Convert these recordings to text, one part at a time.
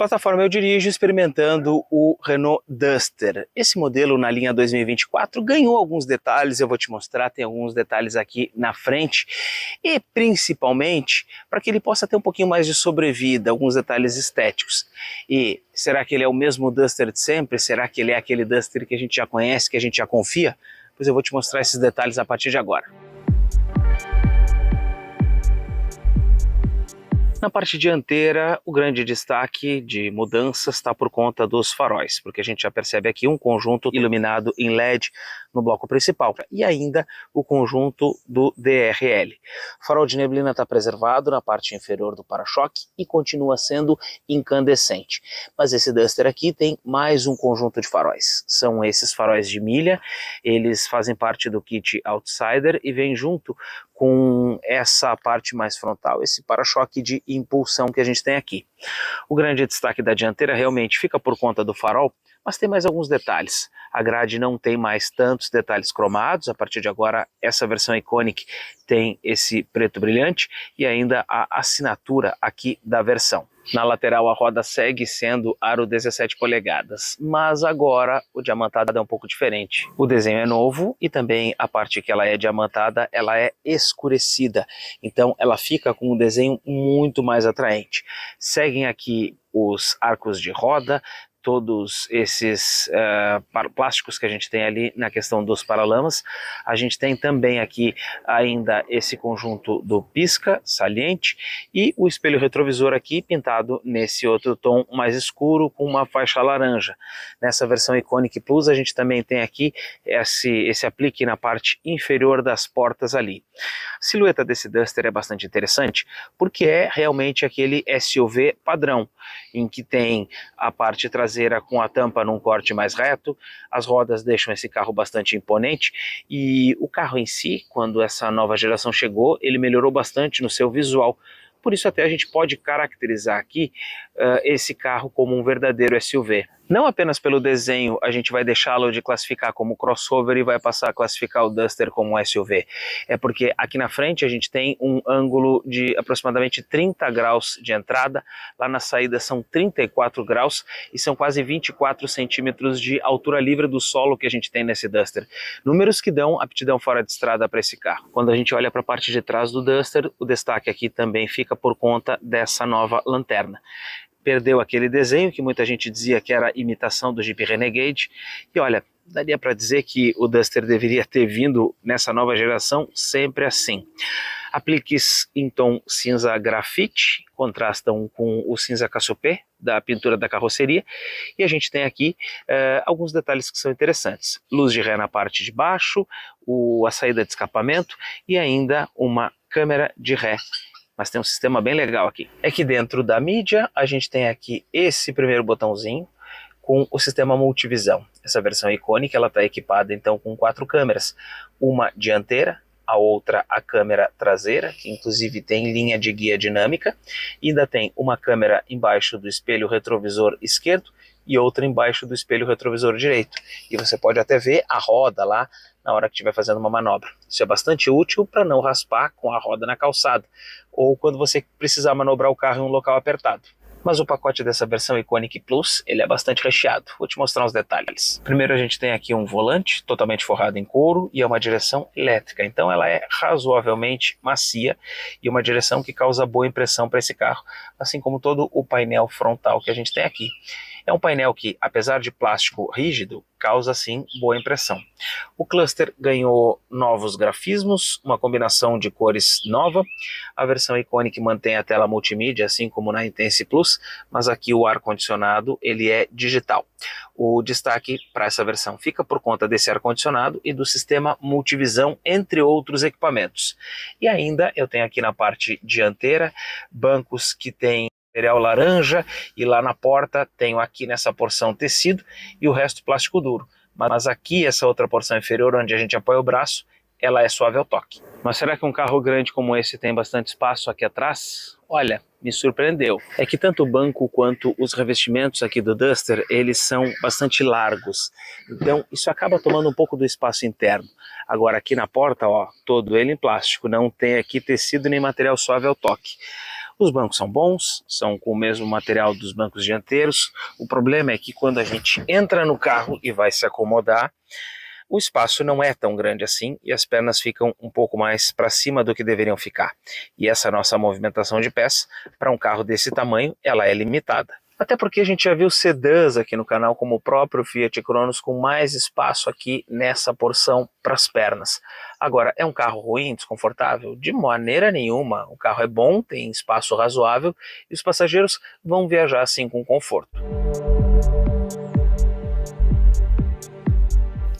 Plataforma eu dirijo experimentando o Renault Duster. Esse modelo na linha 2024 ganhou alguns detalhes, eu vou te mostrar, tem alguns detalhes aqui na frente e principalmente para que ele possa ter um pouquinho mais de sobrevida, alguns detalhes estéticos. E será que ele é o mesmo Duster de sempre? Será que ele é aquele Duster que a gente já conhece, que a gente já confia? Pois eu vou te mostrar esses detalhes a partir de agora. Na parte dianteira, o grande destaque de mudanças está por conta dos faróis, porque a gente já percebe aqui um conjunto iluminado em LED no bloco principal e ainda o conjunto do DRL. O farol de neblina está preservado na parte inferior do para-choque e continua sendo incandescente. Mas esse Duster aqui tem mais um conjunto de faróis. São esses faróis de milha, eles fazem parte do kit Outsider e vem junto com essa parte mais frontal, esse para-choque de impulsão que a gente tem aqui. O grande destaque da dianteira realmente fica por conta do farol, mas tem mais alguns detalhes. A grade não tem mais tantos detalhes cromados, a partir de agora essa versão Iconic tem esse preto brilhante e ainda a assinatura aqui da versão. Na lateral a roda segue sendo aro 17 polegadas, mas agora o diamantado é um pouco diferente. O desenho é novo e também a parte que ela é diamantada, ela é escurecida, então ela fica com um desenho muito mais atraente. Seguem aqui os arcos de roda, todos esses plásticos que a gente tem ali na questão dos paralamas. A gente tem também aqui ainda esse conjunto do pisca saliente e o espelho retrovisor aqui pintado nesse outro tom mais escuro com uma faixa laranja. Nessa versão Iconic Plus a gente também tem aqui esse aplique na parte inferior das portas ali. A silhueta desse Duster é bastante interessante porque é realmente aquele SUV padrão, em que tem a parte traseira com a tampa num corte mais reto, as rodas deixam esse carro bastante imponente e o carro em si, quando essa nova geração chegou, ele melhorou bastante no seu visual. Por isso até a gente pode caracterizar aqui esse carro como um verdadeiro SUV. Não apenas pelo desenho a gente vai deixá-lo de classificar como crossover e vai passar a classificar o Duster como um SUV. É porque aqui na frente a gente tem um ângulo de aproximadamente 30 graus de entrada, lá na saída são 34 graus e são quase 24 centímetros de altura livre do solo que a gente tem nesse Duster. Números que dão aptidão fora de estrada para esse carro. Quando a gente olha para a parte de trás do Duster, o destaque aqui também fica por conta dessa nova lanterna. Perdeu aquele desenho que muita gente dizia que era imitação do Jeep Renegade e olha, daria para dizer que o Duster deveria ter vindo nessa nova geração sempre assim. Apliques em tom cinza grafite contrastam com o cinza cassopé da pintura da carroceria e a gente tem aqui alguns detalhes que são interessantes. Luz de ré na parte de baixo, a saída de escapamento e ainda uma câmera de ré. Mas tem um sistema bem legal aqui. É que dentro da mídia a gente tem aqui esse primeiro botãozinho com o sistema multivisão. Essa versão Iconic ela está equipada então com 4 câmeras, uma dianteira, a outra a câmera traseira, que inclusive tem linha de guia dinâmica, e ainda tem uma câmera embaixo do espelho retrovisor esquerdo e outra embaixo do espelho retrovisor direito. E você pode até ver a roda lá na hora que estiver fazendo uma manobra. Isso é bastante útil para não raspar com a roda na calçada, ou quando você precisar manobrar o carro em um local apertado. Mas o pacote dessa versão Iconic Plus, ele é bastante recheado. Vou te mostrar os detalhes. Primeiro a gente tem aqui um volante totalmente forrado em couro e é uma direção elétrica. Então ela é razoavelmente macia e uma direção que causa boa impressão para esse carro, assim como todo o painel frontal que a gente tem aqui. É um painel que, apesar de plástico rígido, causa sim boa impressão. O cluster ganhou novos grafismos, uma combinação de cores nova. A versão Iconic mantém a tela multimídia, assim como na Intense Plus, mas aqui o ar-condicionado ele é digital. O destaque para essa versão fica por conta desse ar-condicionado e do sistema multivisão, entre outros equipamentos. E ainda eu tenho aqui na parte dianteira bancos que têm material laranja e lá na porta tenho aqui nessa porção tecido e o resto plástico duro. Mas aqui essa outra porção inferior onde a gente apoia o braço, ela é suave ao toque. Mas será que um carro grande como esse tem bastante espaço aqui atrás? Olha, me surpreendeu. É que tanto o banco quanto os revestimentos aqui do Duster, eles são bastante largos. Então isso acaba tomando um pouco do espaço interno. Agora aqui na porta, ó, todo ele em plástico, não tem aqui tecido nem material suave ao toque. Os bancos são bons, são com o mesmo material dos bancos dianteiros. O problema é que quando a gente entra no carro e vai se acomodar, o espaço não é tão grande assim e as pernas ficam um pouco mais para cima do que deveriam ficar. E essa nossa movimentação de pés, para um carro desse tamanho, ela é limitada. Até porque a gente já viu sedãs aqui no canal, como o próprio Fiat Cronos, com mais espaço aqui nessa porção para as pernas. Agora, é um carro ruim, desconfortável? De maneira nenhuma. O carro é bom, tem espaço razoável e os passageiros vão viajar assim com conforto.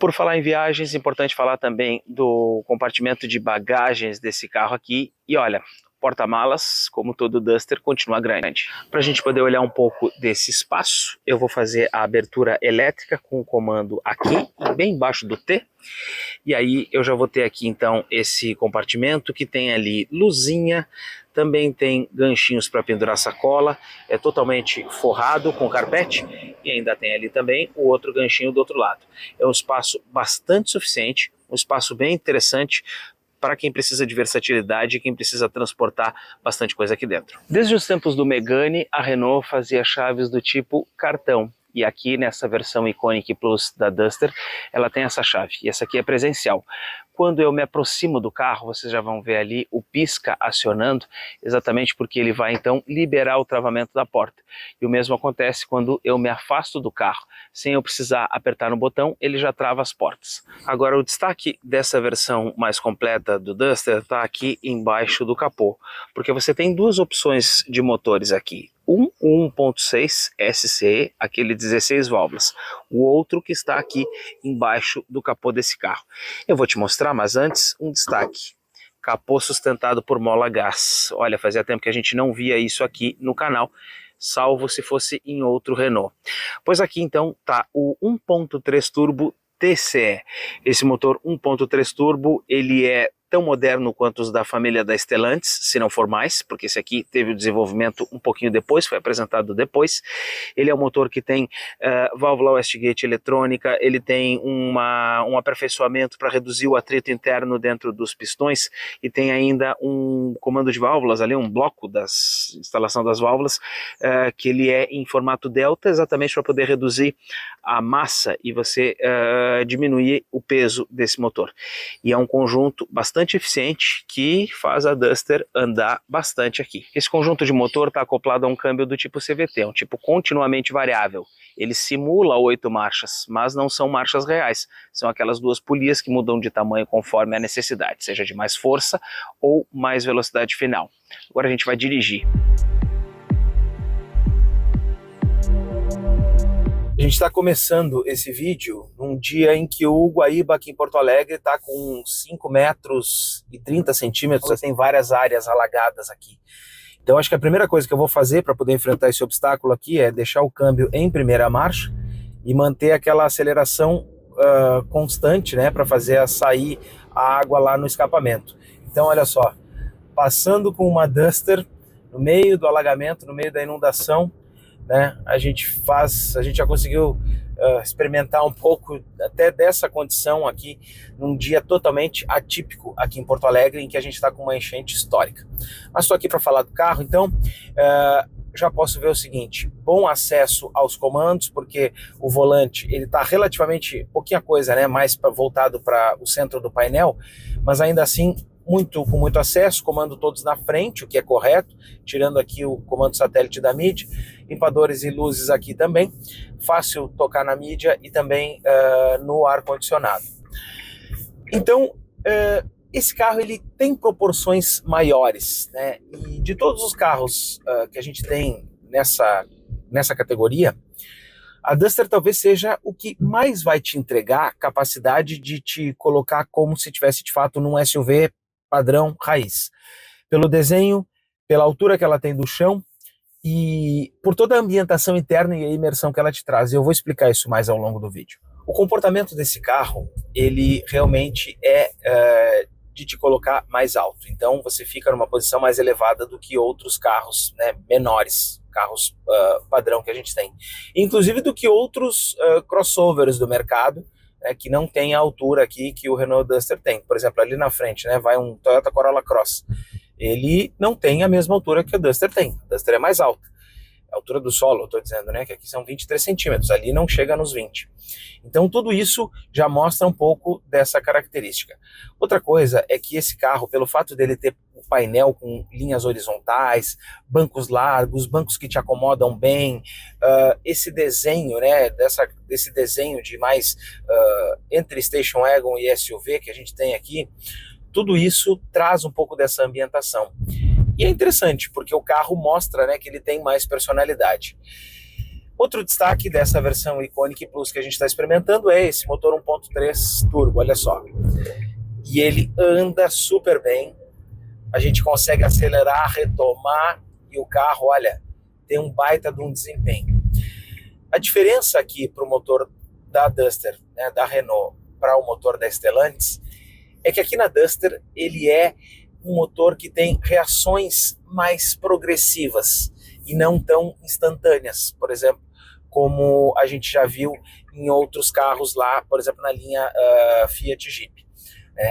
Por falar em viagens, é importante falar também do compartimento de bagagens desse carro aqui. E olha, porta-malas, como todo Duster, continua grande. Para a gente poder olhar um pouco desse espaço, eu vou fazer a abertura elétrica com o comando aqui, bem embaixo do T. E aí eu já vou ter aqui então esse compartimento que tem ali luzinha, também tem ganchinhos para pendurar sacola, é totalmente forrado com carpete e ainda tem ali também o outro ganchinho do outro lado. É um espaço bastante suficiente, um espaço bem interessante para quem precisa de versatilidade e quem precisa transportar bastante coisa aqui dentro. Desde os tempos do Megane, a Renault fazia chaves do tipo cartão. E aqui nessa versão Iconic Plus da Duster, ela tem essa chave. E essa aqui é presencial. Quando eu me aproximo do carro, vocês já vão ver ali o pisca acionando, exatamente porque ele vai então liberar o travamento da porta. E o mesmo acontece quando eu me afasto do carro. Sem eu precisar apertar no botão, ele já trava as portas. Agora, o destaque dessa versão mais completa do Duster está aqui embaixo do capô, porque você tem duas opções de motores aqui. Um 1.6 SCE, aquele 16 válvulas, o outro que está aqui embaixo do capô desse carro. Eu vou te mostrar, mas antes um destaque. Capô sustentado por mola gás. Olha, fazia tempo que a gente não via isso aqui no canal, salvo se fosse em outro Renault. Pois aqui então tá o 1.3 turbo TCE. Esse motor 1.3 turbo, ele é tão moderno quanto os da família da Stellantis, se não for mais, porque esse aqui teve o desenvolvimento um pouquinho depois, foi apresentado depois. Ele é um motor que tem válvula Westgate eletrônica, ele tem um aperfeiçoamento para reduzir o atrito interno dentro dos pistões e tem ainda um comando de válvulas ali, um bloco da instalação das válvulas, que ele é em formato delta, exatamente para poder reduzir a massa e você diminuir o peso desse motor. E é um conjunto bastante eficiente que faz a Duster andar bastante aqui. Esse conjunto de motor está acoplado a um câmbio do tipo CVT, um tipo continuamente variável. Ele simula 8 marchas, mas não são marchas reais. São aquelas duas polias que mudam de tamanho conforme a necessidade, seja de mais força ou mais velocidade final. Agora a gente vai dirigir. A gente está começando esse vídeo num dia em que o Guaíba aqui em Porto Alegre está com 5 metros e 30 centímetros, tem várias áreas alagadas aqui. Então acho que a primeira coisa que eu vou fazer para poder enfrentar esse obstáculo aqui é deixar o câmbio em primeira marcha e manter aquela aceleração constante, né, para fazer sair a água lá no escapamento. Então olha só, passando com uma Duster no meio do alagamento, no meio da inundação, né, a gente já conseguiu experimentar um pouco até dessa condição aqui num dia totalmente atípico aqui em Porto Alegre, em que a gente está com uma enchente histórica. Mas estou aqui para falar do carro, então já posso ver o seguinte: bom acesso aos comandos, porque o volante ele está relativamente pouquinha coisa, né, mais voltado para o centro do painel, mas ainda assim com muito acesso, comando todos na frente, o que é correto, tirando aqui o comando satélite da mídia, limpadores e luzes aqui também, fácil tocar na mídia e também no ar-condicionado. Então, esse carro ele tem proporções maiores, né? E de todos os carros que a gente tem nessa categoria, a Duster talvez seja o que mais vai te entregar a capacidade de te colocar como se tivesse de fato num SUV padrão raiz. Pelo desenho, pela altura que ela tem do chão e por toda a ambientação interna e a imersão que ela te traz. Eu vou explicar isso mais ao longo do vídeo. O comportamento desse carro, ele realmente é de te colocar mais alto. Então você fica numa posição mais elevada do que outros carros, né, menores, carros padrão que a gente tem. Inclusive do que outros crossovers do mercado, que não tem a altura aqui que o Renault Duster tem. Por exemplo, ali na frente, né, vai um Toyota Corolla Cross. ele não tem a mesma altura que o Duster tem. O Duster é mais alto. A altura do solo, eu estou dizendo, né, que aqui são 23 centímetros, ali não chega nos 20. Então tudo isso já mostra um pouco dessa característica. Outra coisa é que esse carro, pelo fato dele ter o painel com linhas horizontais, bancos largos, bancos que te acomodam bem, esse desenho, né, desse desenho de mais entre Station Wagon e SUV que a gente tem aqui, tudo isso traz um pouco dessa ambientação. E é interessante, porque o carro mostra, né, que ele tem mais personalidade. Outro destaque dessa versão Iconic Plus que a gente está experimentando é esse motor 1.3 turbo, olha só. E ele anda super bem, a gente consegue acelerar, retomar, e o carro, olha, tem um baita de um desempenho. A diferença aqui para o motor da Duster, né, da Renault, para o motor da Stellantis, é que aqui na Duster ele é um motor que tem reações mais progressivas e não tão instantâneas, por exemplo, como a gente já viu em outros carros lá, por exemplo, na linha Fiat Jeep.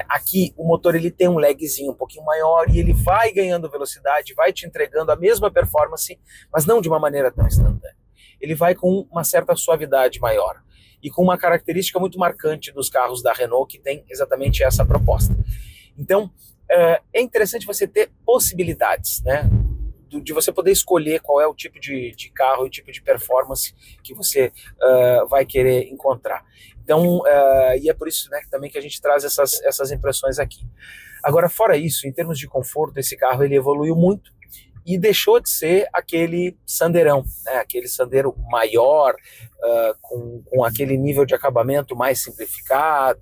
Aqui o motor ele tem um lagzinho um pouquinho maior e ele vai ganhando velocidade, vai te entregando a mesma performance, mas não de uma maneira tão instantânea. Ele vai com uma certa suavidade maior e com uma característica muito marcante dos carros da Renault, que tem exatamente essa proposta. Então, é interessante você ter possibilidades, né? De você poder escolher qual é o tipo de carro e o tipo de performance que você vai querer encontrar. Então, e é por isso, né, também que a gente traz essas impressões aqui. Agora, fora isso, em termos de conforto, esse carro ele evoluiu muito e deixou de ser aquele sandeirão, né, aquele sandeiro maior, com aquele nível de acabamento mais simplificado,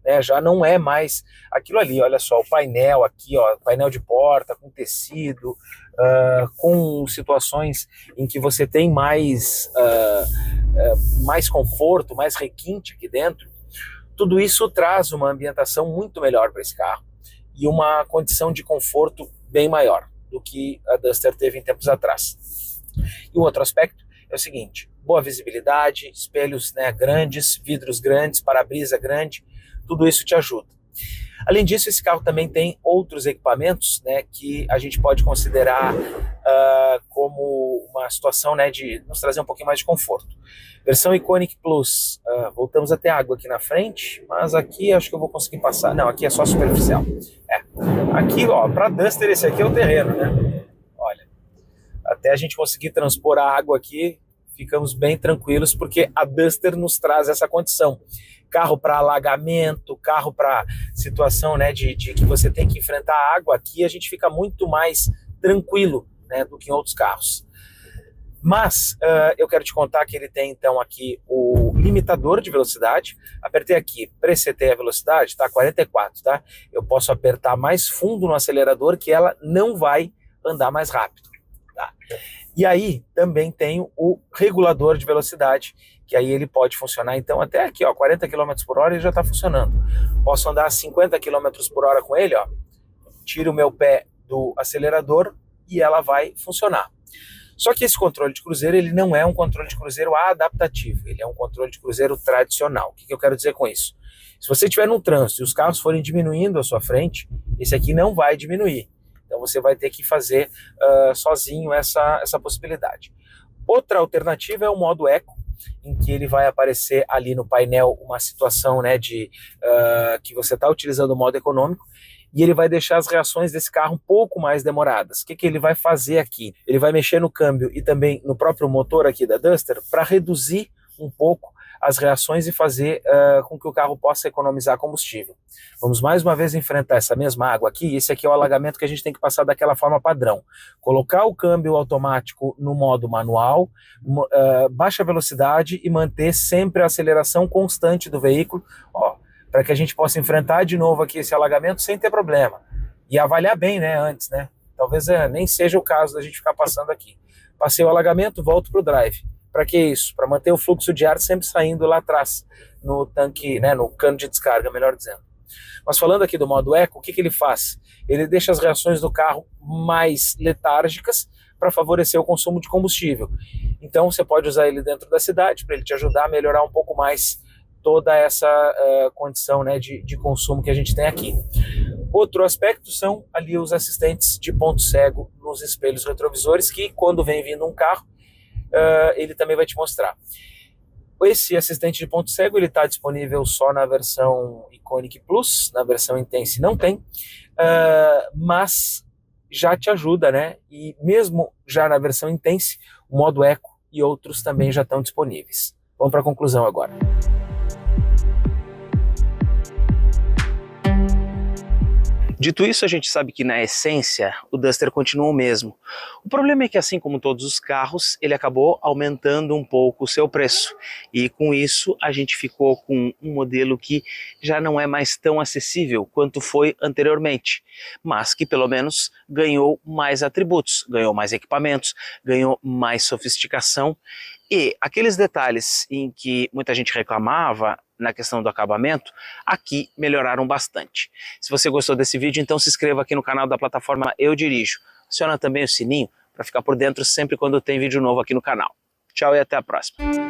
né, já não é mais aquilo ali. Olha só, o painel aqui, ó, painel de porta com tecido, com situações em que você tem mais conforto, mais requinte aqui dentro. Tudo isso traz uma ambientação muito melhor para esse carro e uma condição de conforto bem maior do que a Duster teve em tempos atrás. E o outro aspecto é o seguinte: boa visibilidade, espelhos, né, grandes, vidros grandes, para-brisa grande, tudo isso te ajuda. Além disso, esse carro também tem outros equipamentos, né, que a gente pode considerar como uma situação, né, de nos trazer um pouquinho mais de conforto. Versão Iconic Plus, voltamos a ter água aqui na frente, mas aqui acho que eu vou conseguir passar. Não, aqui é só superficial. Aqui, ó, para Duster esse aqui é o terreno, né? Olha, até a gente conseguir transpor a água aqui, ficamos bem tranquilos, porque a Duster nos traz essa condição. Carro para alagamento, carro para situação, né, de que você tem que enfrentar a água, aqui a gente fica muito mais tranquilo, né, do que em outros carros. Mas eu quero te contar que ele tem então aqui o limitador de velocidade. Apertei aqui, presetei a velocidade, tá 44, tá? Eu posso apertar mais fundo no acelerador que ela não vai andar mais rápido, tá? E aí também tem o regulador de velocidade, que aí ele pode funcionar então até aqui, ó, 40 km por hora ele já está funcionando. Posso andar 50 km por hora com ele, ó. Tiro o meu pé do acelerador e ela vai funcionar. Só que esse controle de cruzeiro, ele não é um controle de cruzeiro adaptativo, ele é um controle de cruzeiro tradicional. O que eu quero dizer com isso? Se você estiver num trânsito e os carros forem diminuindo à sua frente, esse aqui não vai diminuir. Então você vai ter que fazer sozinho essa possibilidade. Outra alternativa é o modo Eco, em que ele vai aparecer ali no painel uma situação, né, de que você está utilizando o modo econômico, e ele vai deixar as reações desse carro um pouco mais demoradas. O que ele vai fazer aqui? Ele vai mexer no câmbio e também no próprio motor aqui da Duster para reduzir um pouco as reações e fazer com que o carro possa economizar combustível. Vamos mais uma vez enfrentar essa mesma água aqui. Esse aqui é o alagamento que a gente tem que passar daquela forma padrão. Colocar o câmbio automático no modo manual, baixa velocidade e manter sempre a aceleração constante do veículo, ó, para que a gente possa enfrentar de novo aqui esse alagamento sem ter problema. E avaliar bem, né, antes, né? Talvez nem seja o caso da gente ficar passando aqui. Passei o alagamento, volto para o drive. Para que isso? Para manter o fluxo de ar sempre saindo lá atrás, no tanque, né, no cano de descarga, melhor dizendo. Mas falando aqui do modo Eco, o que ele faz? Ele deixa as reações do carro mais letárgicas para favorecer o consumo de combustível. Então você pode usar ele dentro da cidade para ele te ajudar a melhorar um pouco mais toda essa condição, né, de consumo que a gente tem aqui. Outro aspecto são ali os assistentes de ponto cego nos espelhos retrovisores, que quando vem vindo um carro, ele também vai te mostrar. Esse assistente de ponto cego ele está disponível só na versão Iconic Plus, na versão Intense não tem, mas já te ajuda, né? E mesmo já na versão Intense, o modo Eco e outros também já estão disponíveis. Vamos para a conclusão agora. Dito isso, a gente sabe que na essência o Duster continua o mesmo. O problema é que, assim como todos os carros, ele acabou aumentando um pouco o seu preço. E com isso a gente ficou com um modelo que já não é mais tão acessível quanto foi anteriormente, mas que pelo menos ganhou mais atributos, ganhou mais equipamentos, ganhou mais sofisticação. E aqueles detalhes em que muita gente reclamava na questão do acabamento, aqui melhoraram bastante. Se você gostou desse vídeo, então se inscreva aqui no canal da plataforma Eu Dirijo. Aciona também o sininho para ficar por dentro sempre quando tem vídeo novo aqui no canal. Tchau e até a próxima.